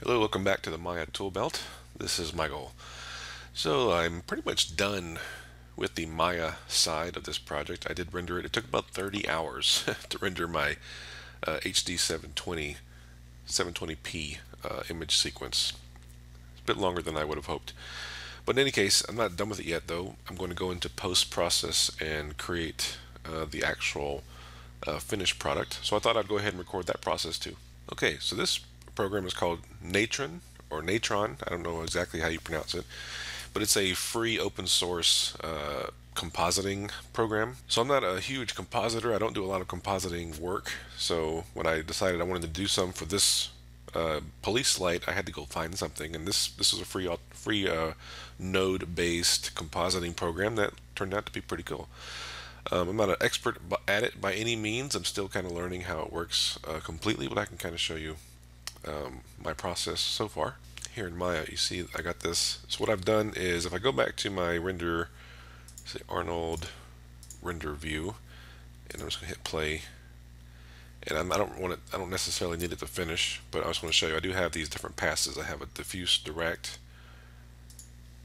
Hello, welcome back to the Maya Toolbelt. This is Michael. So I'm pretty much done with the Maya side of this project. I did render it. It took about 30 hours to render my HD 720p image sequence. It's a bit longer than I would have hoped. But in any case, I'm not done with it yet though. I'm going to go into post-process and create the actual finished product. So I thought I'd go ahead and record that process too. Okay, so this program is called Natron or Natron. I don't know exactly how you pronounce it, but it's a free open source compositing program. So I'm not a huge compositor. I don't do a lot of compositing work. So when I decided I wanted to do some for this police light, I had to go find something, and this is a free node-based compositing program that turned out to be pretty cool. I'm not an expert at it by any means. I'm still kind of learning how it works completely, but I can kind of show you my process so far. Here in Maya, you see I got this. So what I've done is if I go back to my render, say Arnold render view, and I'm just going to hit play. And I don't necessarily need it to finish, but I just want to show you I do have these different passes. I have a diffuse direct,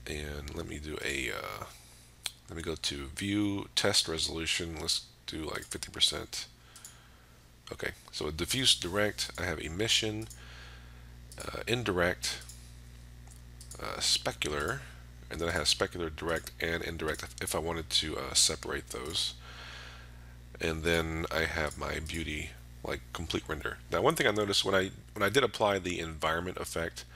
and let me go to view test resolution. Let's do like 50%. Okay, so a diffuse direct, I have emission, indirect, specular, and then I have specular direct and indirect if I wanted to separate those. And then I have my beauty, like complete render. Now one thing I noticed when I did apply the environment effect,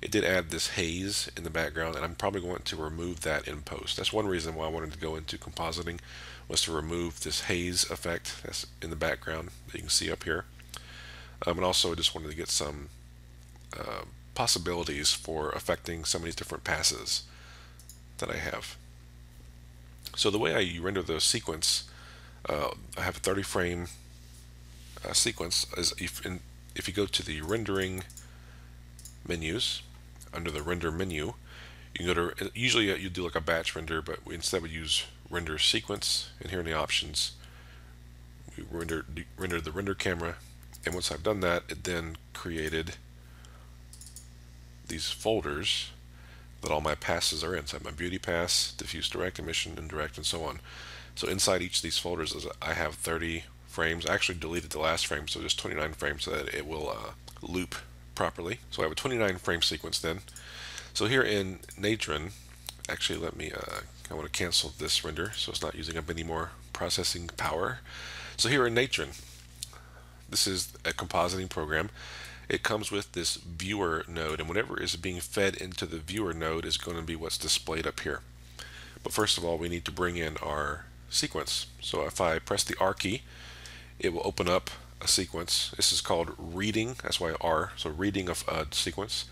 it did add this haze in the background, and I'm probably going to remove that in post. That's one reason why I wanted to go into compositing, was to remove this haze effect that's in the background that you can see up here. And also I just wanted to get some possibilities for affecting some of these different passes that I have. So the way I render the sequence, I have a 30 frame sequence. Is if you go to the rendering menus, under the render menu, you can go to, usually you do like a batch render, but instead we use render sequence, and here in the options we render the render camera. And once I've done that, it then created these folders that all my passes are in. So I have my beauty pass, diffuse direct, emission, indirect, and so on. So inside each of these folders I have 30 frames. I actually deleted the last frame, so just 29 frames so that it will loop properly. So I have a 29 frame sequence then. So here in Natron, actually I want to cancel this render so it's not using up any more processing power. So here in Natron, this is a compositing program. It comes with this viewer node, and whatever is being fed into the viewer node is going to be what's displayed up here. But first of all, we need to bring in our sequence. So if I press the R key, it will open up a sequence. This is called reading, that's why R, so reading of a sequence.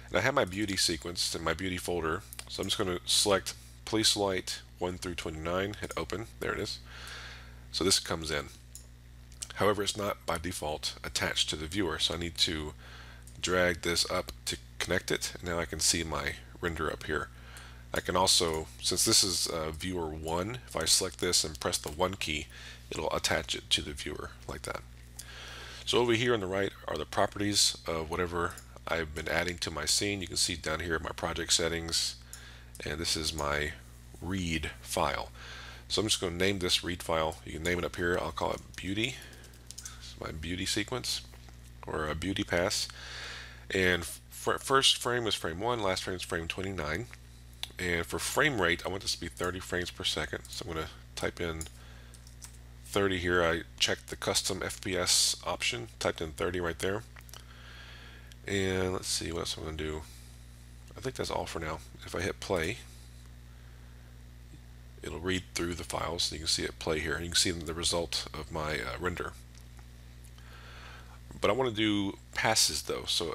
And I have my beauty sequence in my beauty folder, so I'm just going to select police light 1 through 29, hit open, there it is. So this comes in. However, it's not by default attached to the viewer, so I need to drag this up to connect it, and now I can see my render up here. I can also, since this is viewer 1, if I select this and press the 1 key, it'll attach it to the viewer like that. So over here on the right are the properties of whatever I've been adding to my scene. You can see down here my project settings, and this is my read file. So I'm just going to name this read file. You can name it up here. I'll call it beauty. This is my beauty sequence, or a beauty pass. And first frame is frame 1, last frame is frame 29. And for frame rate, I want this to be 30 frames per second. So I'm going to type in 30 here. I checked the custom FPS option, typed in 30 right there. And let's see what else I'm going to do. I think that's all for now. If I hit play, it'll read through the files. You can see it play here. You can see the result of my render. But I want to do passes though, so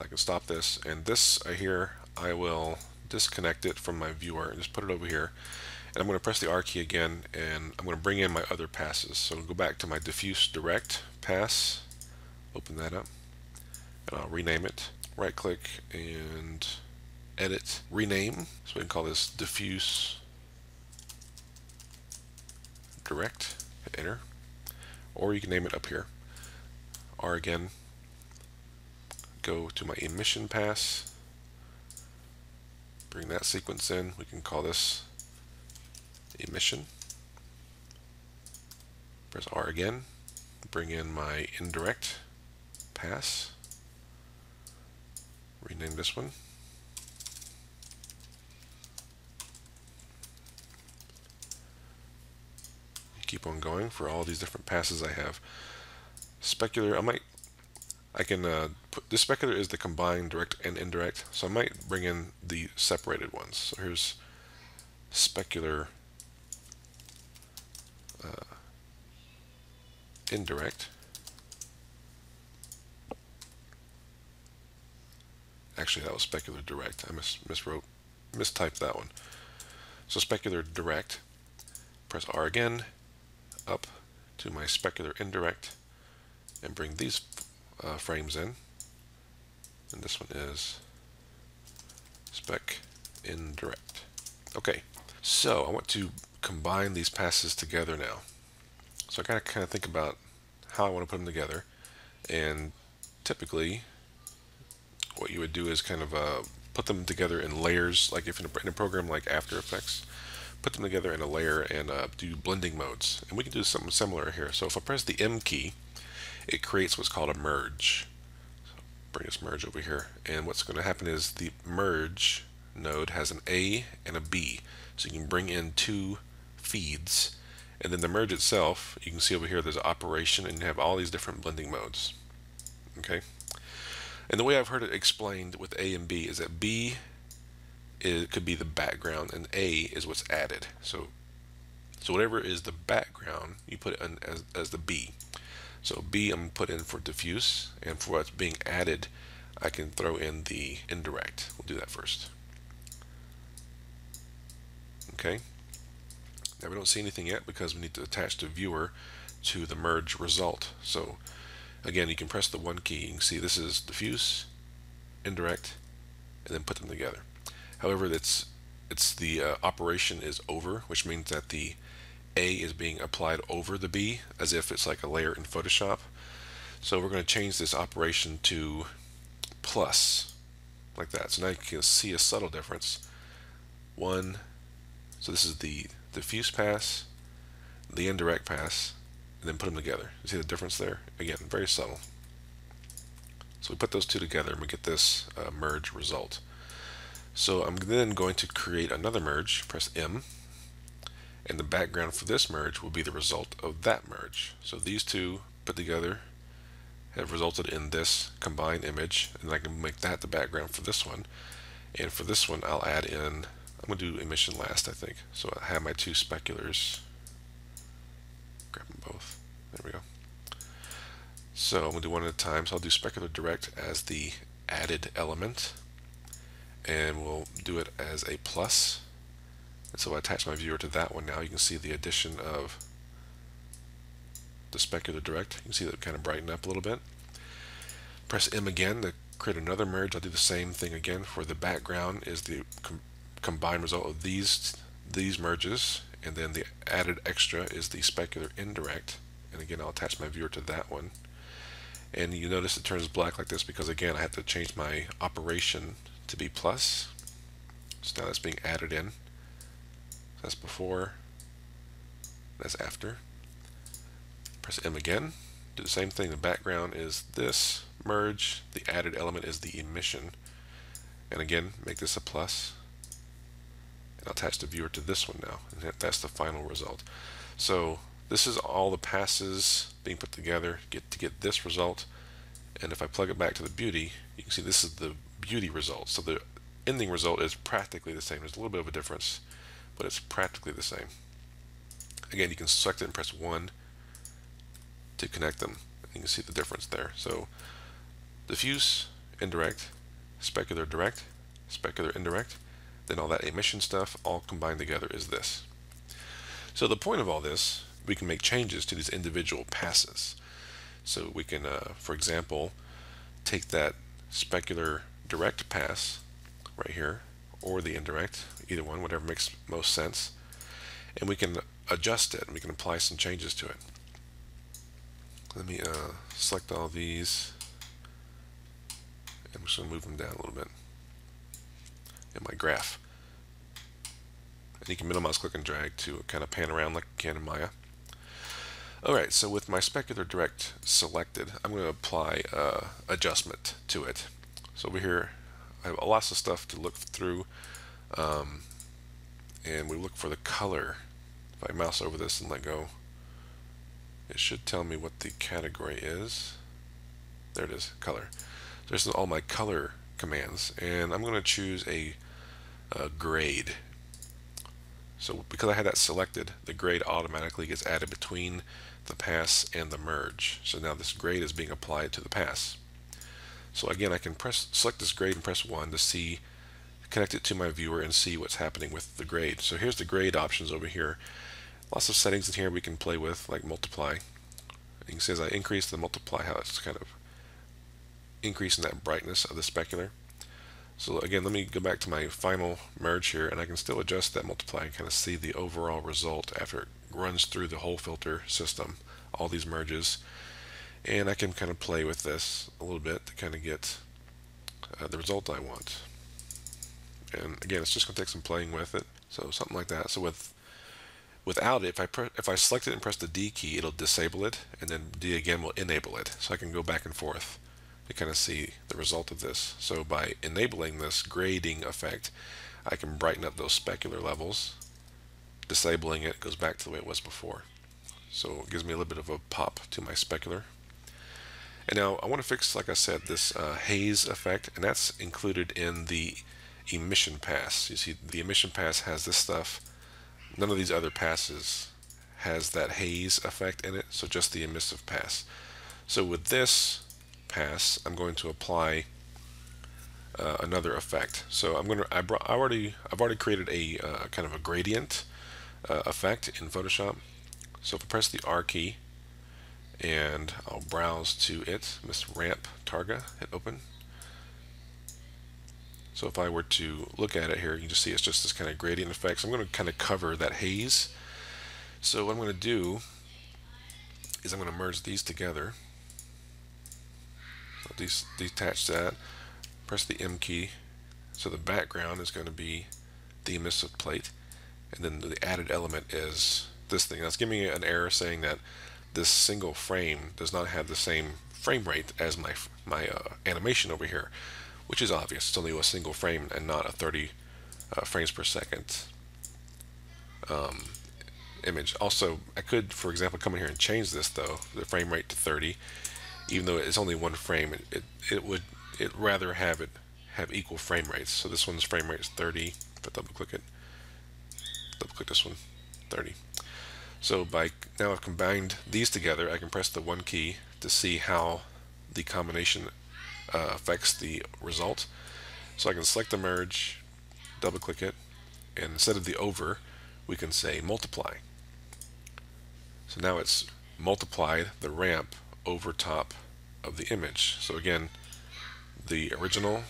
I can stop this. And this here, I will disconnect it from my viewer and just put it over here. And I'm going to press the R key again, and I'm going to bring in my other passes. So I'll go back to my diffuse direct pass, open that up, and I'll rename it. Right click and edit, rename. So we can call this diffuse direct, hit enter. Or you can name it up here. R again, go to my emission pass, bring that sequence in. We can call this emission. Press R again, bring in my indirect pass, rename this one. Keep on going for all these different passes I have. Specular, I can put this specular is the combined direct and indirect, so I might bring in the separated ones. So here's specular indirect. Actually, that was specular direct. I mistyped that one. So specular direct. Press R again, up to my specular indirect, and bring these frames in. And this one is spec indirect. Okay, so I want to combine these passes together now. So I gotta kind of think about how I want to put them together. And typically, what you would do is kind of put them together in layers, like if in a program like After Effects, put them together in a layer and do blending modes. And we can do something similar here. So if I press the M key, it creates what's called a merge. So bring this merge over here. And what's going to happen is the merge node has an A and a B. So you can bring in two feeds. And then the merge itself, you can see over here there's an operation and you have all these different blending modes. Okay? And the way I've heard it explained with A and B is that B could be the background and A is what's added. So whatever is the background, you put it in as the B. So B I'm put in for diffuse, and for what's being added, I can throw in the indirect. We'll do that first. Okay. Now we don't see anything yet because we need to attach the viewer to the merge result. So again, you can press the 1 key. You can see this is diffuse, indirect, and then put them together. However, it's the operation is over, which means that the A is being applied over the B, as if it's like a layer in Photoshop. So we're going to change this operation to plus, like that. So now you can see a subtle difference. So this is the diffuse pass, the indirect pass, and then put them together. You see the difference there? Again, very subtle. So we put those two together and we get this merge result. So I'm then going to create another merge, press M, and the background for this merge will be the result of that merge. So these two put together have resulted in this combined image, and I can make that the background for this one. And for this one, I'll add in, I'm going to do emission last, I think. So I have my two speculars. Grab them both. There we go. So I'm going to do one at a time. So I'll do specular direct as the added element, and we'll do it as a plus. And so I attach my viewer to that one. Now you can see the addition of the specular direct. You can see that it kind of brightened up a little bit. Press M again to create another merge. I'll do the same thing again. For the background is the combined result of these merges, and then the added extra is the specular indirect. And again, I'll attach my viewer to that one. And you notice it turns black like this because again I have to change my operation to be plus. So now that's being added in. So that's before, that's after. Press M again, do the same thing. The background is this merge, the added element is the emission, and again make this a plus, and I'll attach the viewer to this one now, and that's the final result. So this is all the passes being put together to get this result, and if I plug it back to the beauty, you can see this is the beauty result. So the ending result is practically the same. There's a little bit of a difference, but it's practically the same. Again, you can select it and press 1 to connect them. You can see the difference there. So diffuse, indirect, specular direct, specular indirect, then all that emission stuff all combined together is this. So the point of all this, we can make changes to these individual passes. So we can, for example, take that specular direct pass right here, or the indirect, either one, whatever makes most sense, and we can adjust it and we can apply some changes to it. Let me select all these just going to move them down a little bit in my graph. And you can minimize, click and drag to kind of pan around like you can in Maya. Alright, so with my specular direct selected, I'm going to apply adjustment to it. So over here, I have lots of stuff to look through, and we look for the color. If I mouse over this and let go, it should tell me what the category is. There it is, color. There's all my color commands, and I'm going to choose a grade. So because I had that selected, the grade automatically gets added between the pass and the merge. So now this grade is being applied to the pass. So again, I can select this grade and press 1 to connect it to my viewer and see what's happening with the grade. So here's the grade options over here. Lots of settings in here we can play with, like multiply. You can see as I increase the multiply, how it's kind of increasing that brightness of the specular. So again, let me go back to my final merge here, and I can still adjust that multiply and kind of see the overall result after it runs through the whole filter system, all these merges. And I can kind of play with this a little bit to kind of get the result I want. And again, it's just going to take some playing with it. So something like that. So without it, if I select it and press the D key, it'll disable it, and then D again will enable it. So I can go back and forth to kind of see the result of this. So by enabling this grading effect, I can brighten up those specular levels. Disabling it goes back to the way it was before. So it gives me a little bit of a pop to my specular. And now I want to fix, like I said, this haze effect, and that's included in the emission pass. You see, the emission pass has this stuff. None of these other passes has that haze effect in it, so just the emissive pass. So with this pass, I'm going to apply another effect. So I've already created a kind of a gradient effect in Photoshop. So if I press the R key and I'll browse to it, this ramp targa, hit open. So if I were to look at it here, you can just see it's just this kind of gradient effect. So I'm going to kind of cover that haze. So what I'm going to do is I'm going to merge these together. So detach that, press the M key. So the background is going to be the emissive plate, and then the added element is this thing. That's giving me an error saying that this single frame does not have the same frame rate as my animation over here, which is obvious. It's only a single frame and not a 30 frames per second image. Also, I could, for example, come in here and change this though, the frame rate to 30, even though it's only one frame. It rather have equal frame rates. So this one's frame rate is 30. If I double click this one, 30. So now I've combined these together, I can press the 1 key to see how the combination affects the result. So I can select the merge, double click it, and instead of the over, we can say multiply. So now it's multiplied the ramp over top of the image. So again, the original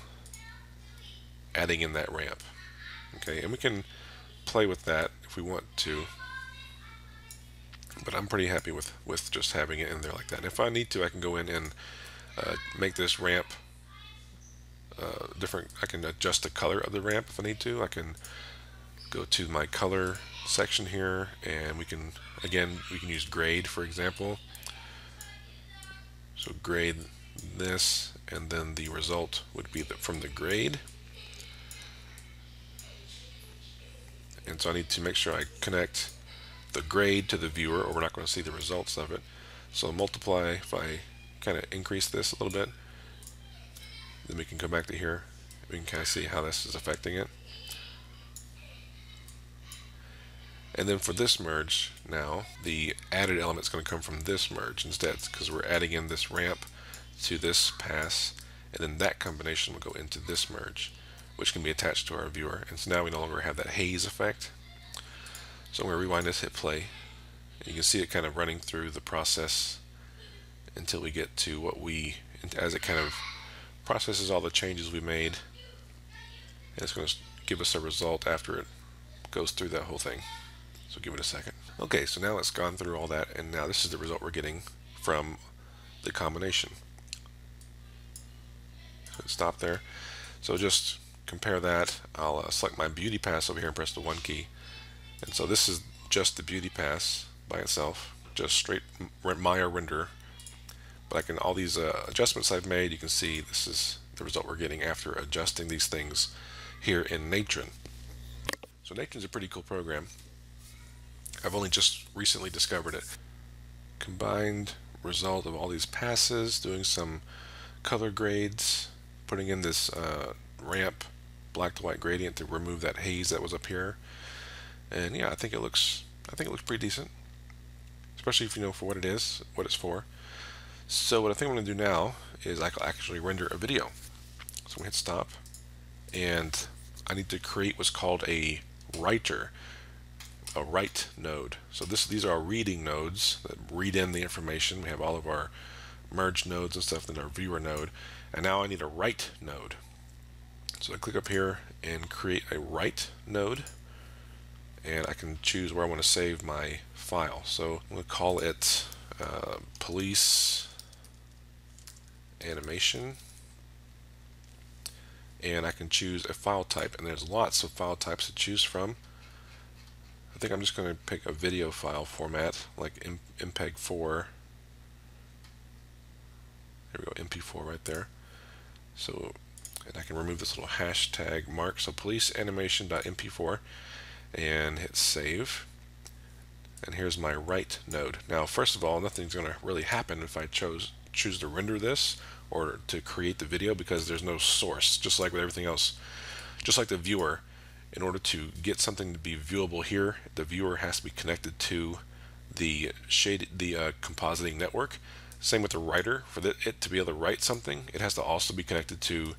adding in that ramp. Okay, and we can play with that if we want to, but I'm pretty happy with just having it in there like that. And if I need to, I can go in and make this ramp different. I can adjust the color of the ramp if I need to. I can go to my color section here, and we can use grade, for example. So grade this, and then the result would be from the grade. And so I need to make sure I connect the grade to the viewer, or we're not going to see the results of it. So multiply, if I kind of increase this a little bit, then we can go back to here. We can kind of see how this is affecting it. And then for this merge, now the added element is going to come from this merge instead, because we're adding in this ramp to this pass, and then that combination will go into this merge, which can be attached to our viewer. And so now we no longer have that haze effect. So I'm going to rewind this, hit play, and you can see it kind of running through the process until we get to as it kind of processes all the changes we made, and it's going to give us a result after it goes through that whole thing. So give it a second. Okay, so now it's gone through all that, and now this is the result we're getting from the combination. Stop there. So just compare that. I'll select my beauty pass over here and press the 1 key. And so this is just the beauty pass by itself, just straight Maya render. But I can, all these adjustments I've made, you can see this is the result we're getting after adjusting these things here in Natron. So Natron's a pretty cool program. I've only just recently discovered it. Combined result of all these passes, doing some color grades, putting in this ramp black to white gradient to remove that haze that was up here. And yeah, I think it looks pretty decent, especially if you know for what it is, what it's for. So what I think I'm going to do now is I can actually render a video. So I'm going to hit stop, and I need to create what's called a writer, a write node. So these are our reading nodes that read in the information. We have all of our merge nodes and stuff in our viewer node, and now I need a write node. So I click up here and create a write node, and I can choose where I want to save my file. So I'm going to call it police animation, and I can choose a file type, and there's lots of file types to choose from. I think I'm just going to pick a video file format like MPEG-4. There we go, MP4 right there. So, and I can remove this little hashtag mark. So police animation.mp4, and hit save. And here's my write node. Now, first of all, nothing's going to really happen if I choose to render this or to create the video, because there's no source. Just like with everything else, just like the viewer, in order to get something to be viewable here, the viewer has to be connected to the compositing network. Same with the writer. For it to be able to write something, it has to also be connected to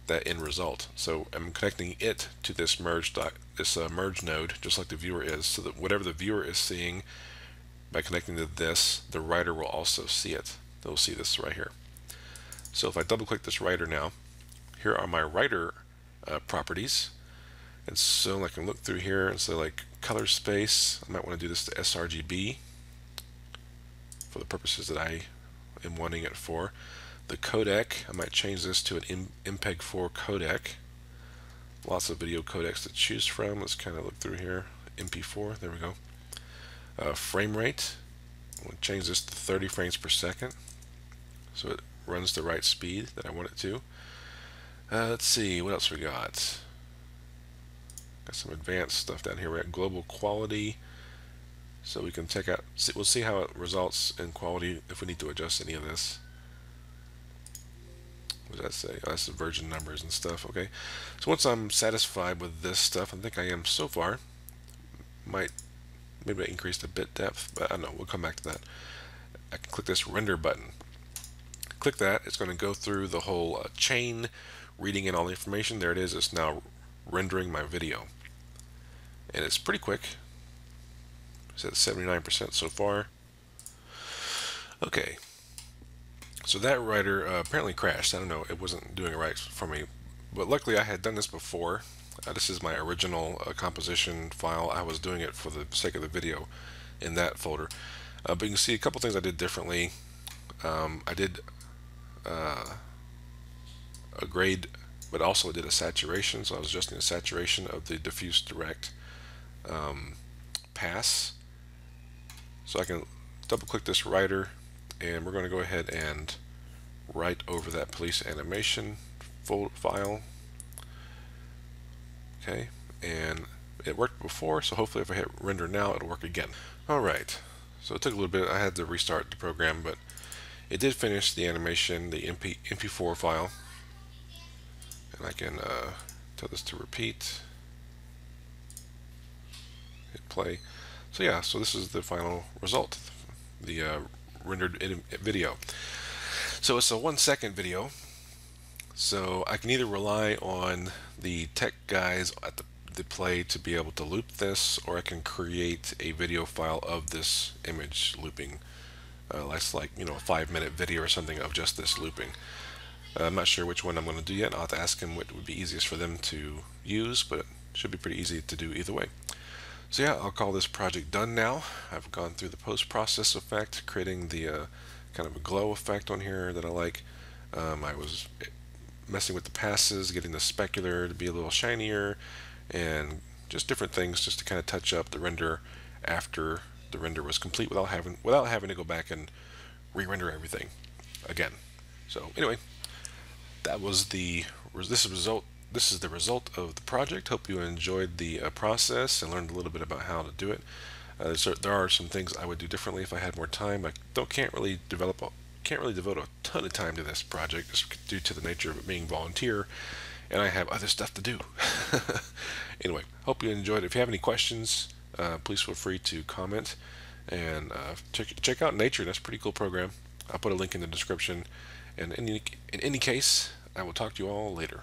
that end result. So I'm connecting it to this merge node, just like the viewer is, so that whatever the viewer is seeing, by connecting to this, the writer will also see it. They'll see this right here. So if I double click this writer now, here are my writer properties. And so I can look through here and say, like, color space, I might want to do this to sRGB for the purposes that I am wanting it for. The codec, I might change this to an MPEG-4 codec. Lots of video codecs to choose from. Let's kind of look through here. MP4, there we go. Frame rate, I'm going to change this to 30 frames per second, so it runs the right speed that I want it to. Let's see, what else we got? Got some advanced stuff down here. We got global quality, so we can check out, we'll see how it results in quality if we need to adjust any of this. What does that say? Oh, that's the version numbers and stuff. Okay, so once I'm satisfied with this stuff, I think I am so far, maybe I increased the bit depth, but I don't know, we'll come back to that. I can click this render button. Click that, it's going to go through the whole chain, reading in all the information. There it is, it's now rendering my video. And it's pretty quick. It's at 79% so far. Okay, so that writer apparently crashed. I don't know, it wasn't doing it right for me. But luckily I had done this before. This is my original composition file. I was doing it for the sake of the video in that folder. But you can see a couple things I did differently. I did a grade, but also did a saturation. So I was adjusting the saturation of the diffuse direct pass. So I can double click this writer, and we're going to go ahead and write over that police animation file. Okay, and it worked before, so hopefully if I hit render now, it'll work again. Alright, so it took a little bit. I had to restart the program, but it did finish the animation, the MP4 file. And I can tell this to repeat, hit play. So yeah, so this is the final result, the rendered video. So it's a 1-second video, so I can either rely on the tech guys at the play to be able to loop this, or I can create a video file of this image looping. That's like, you know, a 5-minute video or something of just this looping. I'm not sure which one I'm going to do yet. I'll have to ask them what would be easiest for them to use, but it should be pretty easy to do either way. So yeah, I'll call this project done now. I've gone through the post-process effect, creating the kind of a glow effect on here that I like. I was messing with the passes, getting the specular to be a little shinier, and just different things just to kind of touch up the render after the render was complete without having to go back and re-render everything again. So anyway, that was this is the result of the project. Hope you enjoyed the process and learned a little bit about how to do it. So there are some things I would do differently if I had more time. I can't really devote a ton of time to this project just due to the nature of it being volunteer, and I have other stuff to do. Anyway, hope you enjoyed it. If you have any questions, please feel free to comment, and check out Natron. That's a pretty cool program. I'll put a link in the description. And in any case, I will talk to you all later.